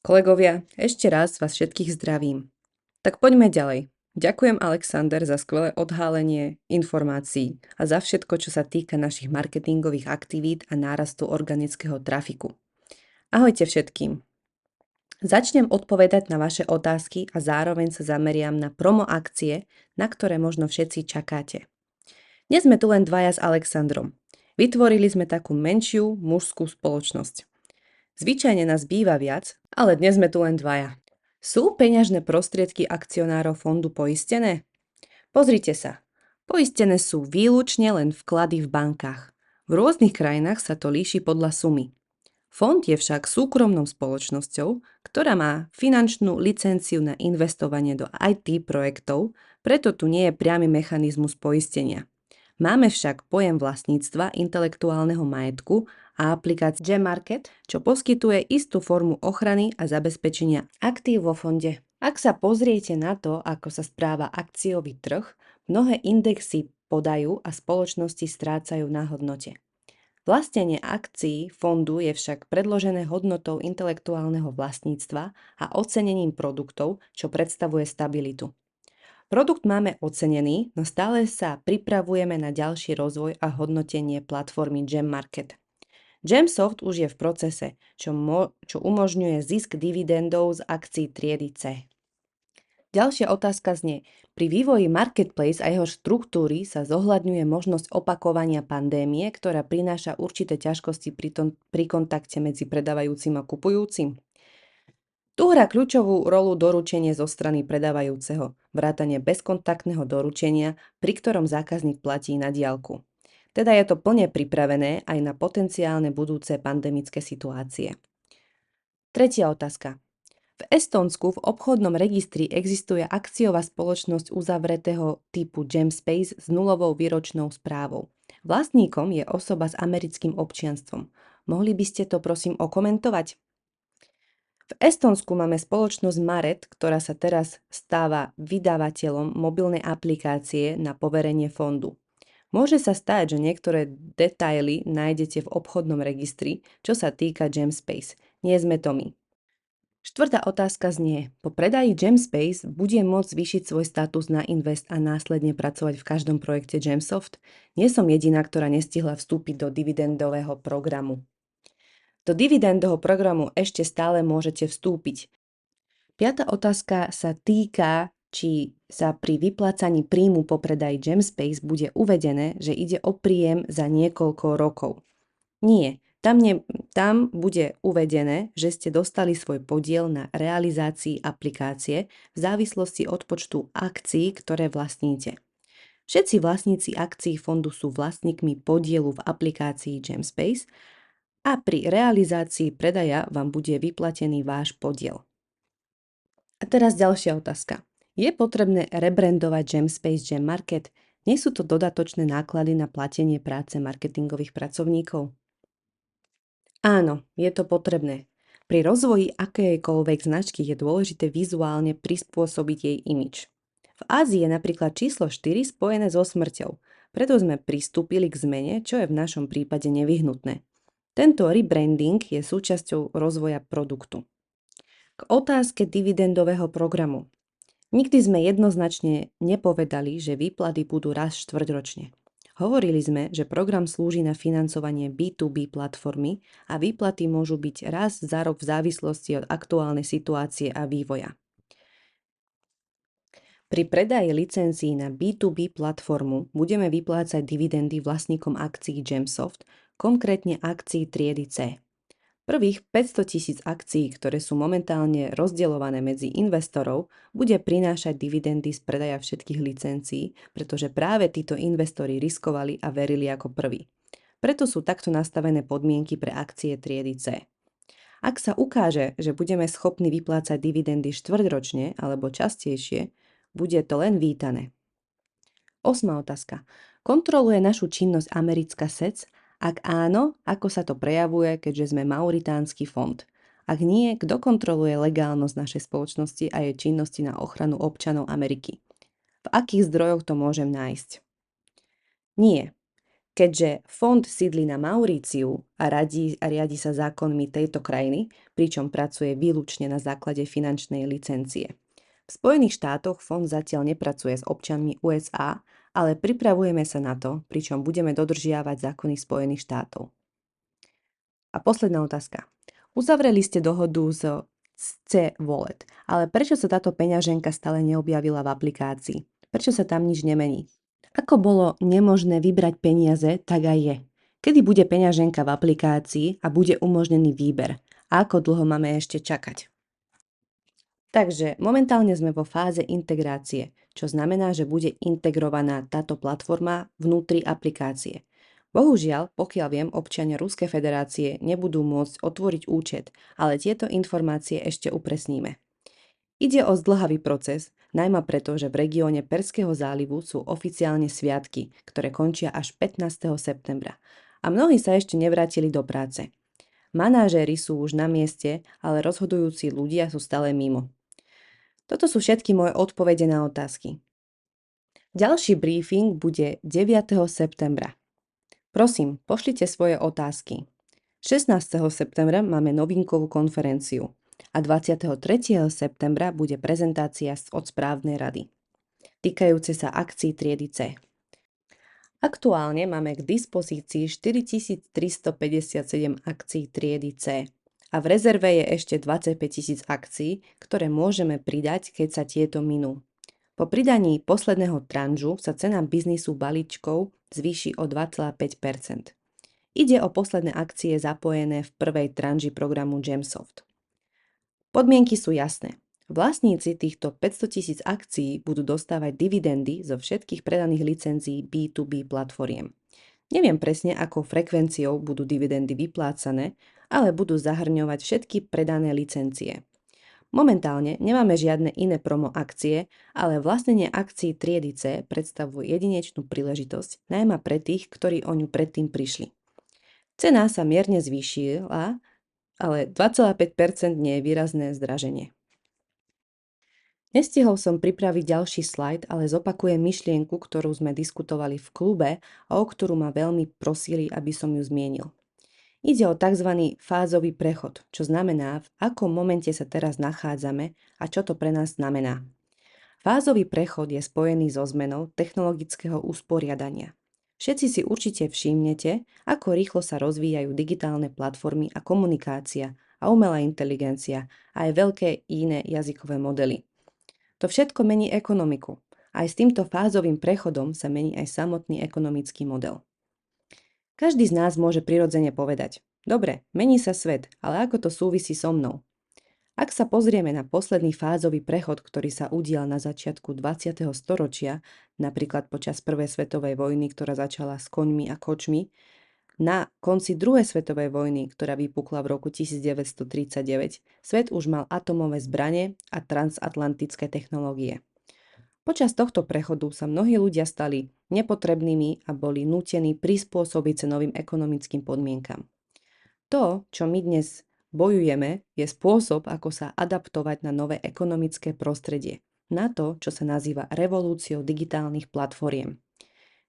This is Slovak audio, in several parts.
Kolegovia, ešte raz vás všetkých zdravím. Tak poďme ďalej. Ďakujem Alexander za skvelé odhalenie informácií a za všetko, čo sa týka našich marketingových aktivít a nárastu organického trafiku. Ahojte všetkým. Začnem odpovedať na vaše otázky a zároveň sa zameriam na promo akcie, na ktoré možno všetci čakáte. Dnes sme tu len dvaja s Alexandrom. Vytvorili sme takú menšiu mužskú spoločnosť. Zvyčajne nás býva viac, ale dnes sme tu len dvaja. Sú peňažné prostriedky akcionárov fondu poistené? Pozrite sa. Poistené sú výlučne len vklady v bankách. V rôznych krajinách sa to líši podľa sumy. Fond je však súkromnou spoločnosťou, ktorá má finančnú licenciu na investovanie do IT projektov, preto tu nie je priamy mechanizmus poistenia. Máme však pojem vlastníctva intelektuálneho majetku a aplikácia GemMarket, čo poskytuje istú formu ochrany a zabezpečenia aktív vo fonde. Ak sa pozriete na to, ako sa správa akciový trh, mnohé indexy podajú a spoločnosti strácajú na hodnote. Vlastnenie akcií fondu je však predložené hodnotou intelektuálneho vlastníctva a ocenením produktov, čo predstavuje stabilitu. Produkt máme ocenený, no stále sa pripravujeme na ďalší rozvoj a hodnotenie platformy GemMarket. GemSoft už je v procese, čo umožňuje zisk dividendov z akcií triedy C. Ďalšia otázka znie, pri vývoji Marketplace a jeho štruktúry sa zohľadňuje možnosť opakovania pandémie, ktorá prináša určité ťažkosti pri kontakte medzi predávajúcim a kupujúcim. Tu hrá kľúčovú rolu doručenie zo strany predávajúceho, vrátane bezkontaktného doručenia, pri ktorom zákazník platí na diaľku. Teda je to plne pripravené aj na potenciálne budúce pandemické situácie. Tretia otázka. V Estónsku v obchodnom registri existuje akciová spoločnosť uzavretého typu GemSpace s nulovou výročnou správou. Vlastníkom je osoba s americkým občianstvom. Mohli by ste to prosím okomentovať? V Estónsku máme spoločnosť Maret, ktorá sa teraz stáva vydávateľom mobilnej aplikácie na poverenie fondu. Môže sa stať, že niektoré detaily nájdete v obchodnom registri, čo sa týka GemSpace. Nie sme to my. Štvrtá otázka znie, po predaji GemSpace bude môcť zvýšiť svoj status na Invest a následne pracovať v každom projekte GemSoft? Nie som jediná, ktorá nestihla vstúpiť do dividendového programu. Do dividendového programu ešte stále môžete vstúpiť. Piatá otázka sa týka, či sa pri vyplácaní príjmu po predaji GemSpace bude uvedené, že ide o príjem za niekoľko rokov. Nie, tam bude uvedené, že ste dostali svoj podiel na realizácii aplikácie v závislosti od počtu akcií, ktoré vlastníte. Všetci vlastníci akcií fondu sú vlastníkmi podielu v aplikácii GemSpace a pri realizácii predaja vám bude vyplatený váš podiel. A teraz ďalšia otázka. Je potrebné rebrandovať GemSpace GemMarket? Nie sú to dodatočné náklady na platenie práce marketingových pracovníkov? Áno, je to potrebné. Pri rozvoji akejkoľvek značky je dôležité vizuálne prispôsobiť jej imidž. V Ázii je napríklad číslo 4 spojené so smrťou, preto sme pristúpili k zmene, čo je v našom prípade nevyhnutné. Tento rebranding je súčasťou rozvoja produktu. K otázke dividendového programu. Nikdy sme jednoznačne nepovedali, že výplaty budú raz štvrťročne. Hovorili sme, že program slúži na financovanie B2B platformy a výplaty môžu byť raz za rok v závislosti od aktuálnej situácie a vývoja. Pri predaji licencií na B2B platformu budeme vyplácať dividendy vlastníkom akcií GemSoft, konkrétne akcií triedy C. Prvých 500 000 akcií, ktoré sú momentálne rozdeľované medzi investorov, bude prinášať dividendy z predaja všetkých licencií, pretože práve títo investori riskovali a verili ako prví. Preto sú takto nastavené podmienky pre akcie triedy C. Ak sa ukáže, že budeme schopní vyplácať dividendy štvrťročne alebo častejšie, bude to len vítané. 8. otázka. Kontroluje našu činnosť americká SEC? Ak áno, ako sa to prejavuje, keďže sme mauritánsky fond? Ak nie, kto kontroluje legálnosť našej spoločnosti a jej činnosti na ochranu občanov Ameriky? V akých zdrojoch to môžem nájsť? Nie. Keďže fond sídli na Mauríciu a riadi sa zákonmi tejto krajiny, pričom pracuje výlučne na základe finančnej licencie. V Spojených štátoch fond zatiaľ nepracuje s občanmi USA, ale pripravujeme sa na to, pričom budeme dodržiavať zákony Spojených štátov. A posledná otázka. Uzavreli ste dohodu s C-Wallet, ale prečo sa táto peňaženka stále neobjavila v aplikácii? Prečo sa tam nič nemení? Ako bolo nemožné vybrať peniaze, tak aj je. Kedy bude peňaženka v aplikácii a bude umožnený výber? A ako dlho máme ešte čakať? Takže momentálne sme vo fáze integrácie, čo znamená, že bude integrovaná táto platforma vnútri aplikácie. Bohužiaľ, pokiaľ viem, občania Ruskej federácie nebudú môcť otvoriť účet, ale tieto informácie ešte upresníme. Ide o zdĺhavý proces, najmä preto, že v regióne Perského zálivu sú oficiálne sviatky, ktoré končia až 15. septembra. A mnohí sa ešte nevrátili do práce. Manažéri sú už na mieste, ale rozhodujúci ľudia sú stále mimo. Toto sú všetky moje odpovede na otázky. Ďalší briefing bude 9. septembra. Prosím, pošlite svoje otázky. 16. septembra máme novinkovú konferenciu a 23. septembra bude prezentácia od správnej rady, týkajúce sa akcií triedy C. Aktuálne máme k dispozícii 4357 akcií triedy C a v rezerve je ešte 25 000 akcií, ktoré môžeme pridať, keď sa tieto minú. Po pridaní posledného tranžu sa cena biznisu balíčkov zvýši o 2,5%. Ide o posledné akcie zapojené v prvej tranži programu Gemsoft. Podmienky sú jasné. Vlastníci týchto 500 000 akcií budú dostávať dividendy zo všetkých predaných licencií B2B platformiem. Neviem presne, akou frekvenciou budú dividendy vyplácané, ale budú zahrňovať všetky predané licencie. Momentálne nemáme žiadne iné promo akcie, ale vlastnenie akcií triedy C predstavuje jedinečnú príležitosť, najmä pre tých, ktorí o ňu predtým prišli. Cena sa mierne zvýšila, ale 2,5% nie je výrazné zdraženie. Nestihol som pripraviť ďalší slajd, ale zopakujem myšlienku, ktorú sme diskutovali v klube a o ktorú ma veľmi prosili, aby som ju zmienil. Ide o tzv. Fázový prechod, čo znamená, v akom momente sa teraz nachádzame a čo to pre nás znamená. Fázový prechod je spojený so zmenou technologického usporiadania. Všetci si určite všimnete, ako rýchlo sa rozvíjajú digitálne platformy a komunikácia a umelá inteligencia a aj veľké iné jazykové modely. To všetko mení ekonomiku. Aj s týmto fázovým prechodom sa mení aj samotný ekonomický model. Každý z nás môže prirodzene povedať, dobre, mení sa svet, ale ako to súvisí so mnou? Ak sa pozrieme na posledný fázový prechod, ktorý sa udial na začiatku 20. storočia, napríklad počas prvej svetovej vojny, ktorá začala s koňmi a kočmi, na konci druhej svetovej vojny, ktorá vypukla v roku 1939, svet už mal atomové zbrane a transatlantické technológie. Počas tohto prechodu sa mnohí ľudia stali nepotrebnými a boli nútení prispôsobiť sa novým ekonomickým podmienkam. To, čo my dnes bojujeme, je spôsob, ako sa adaptovať na nové ekonomické prostredie, na to, čo sa nazýva revolúciou digitálnych platformiem.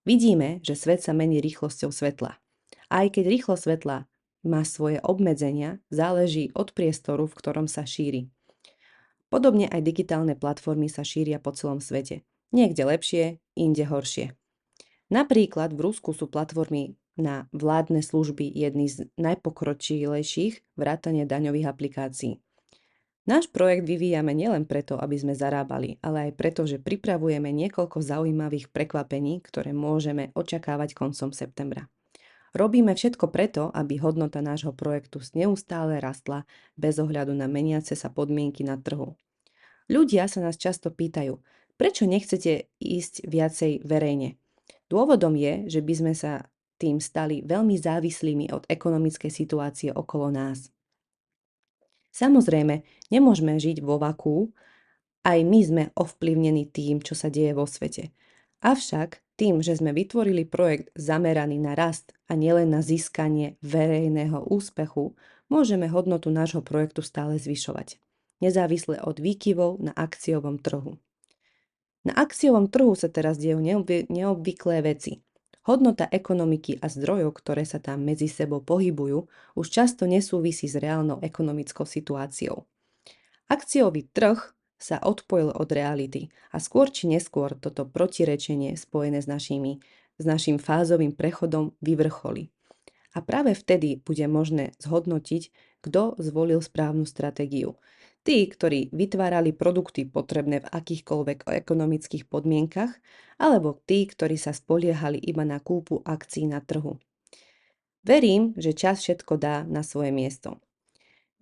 Vidíme, že svet sa mení rýchlosťou svetla. A aj keď rýchlosť svetla má svoje obmedzenia, záleží od priestoru, v ktorom sa šíri. Podobne aj digitálne platformy sa šíria po celom svete. Niekde lepšie, inde horšie. Napríklad v Rusku sú platformy na vládne služby jedny z najpokročilejších vrátane daňových aplikácií. Náš projekt vyvíjame nielen preto, aby sme zarábali, ale aj preto, že pripravujeme niekoľko zaujímavých prekvapení, ktoré môžeme očakávať koncom septembra. Robíme všetko preto, aby hodnota nášho projektu neustále rastla bez ohľadu na meniace sa podmienky na trhu. Ľudia sa nás často pýtajú, prečo nechcete ísť viacej verejne? Dôvodom je, že by sme sa tým stali veľmi závislými od ekonomickej situácie okolo nás. Samozrejme, nemôžeme žiť vo vakuu, aj my sme ovplyvnení tým, čo sa deje vo svete. Avšak tým, že sme vytvorili projekt zameraný na rast a nielen na získanie verejného úspechu, môžeme hodnotu nášho projektu stále zvyšovať, nezávisle od výkyvov na akciovom trhu. Na akciovom trhu sa teraz dejú neobvyklé veci. Hodnota ekonomiky a zdrojov, ktoré sa tam medzi sebou pohybujú, už často nesúvisí s reálnou ekonomickou situáciou. Akciový trh sa odpojil od reality a skôr či neskôr toto protirečenie spojené s naším fázovým prechodom vyvrcholí. A práve vtedy bude možné zhodnotiť, kto zvolil správnu stratégiu. Tí, ktorí vytvárali produkty potrebné v akýchkoľvek ekonomických podmienkach, alebo tí, ktorí sa spoliehali iba na kúpu akcií na trhu. Verím, že čas všetko dá na svoje miesto.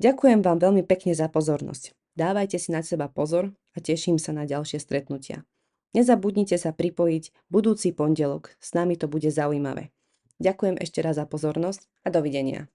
Ďakujem vám veľmi pekne za pozornosť. Dávajte si na seba pozor a teším sa na ďalšie stretnutia. Nezabudnite sa pripojiť budúci pondelok, s nami to bude zaujímavé. Ďakujem ešte raz za pozornosť a dovidenia.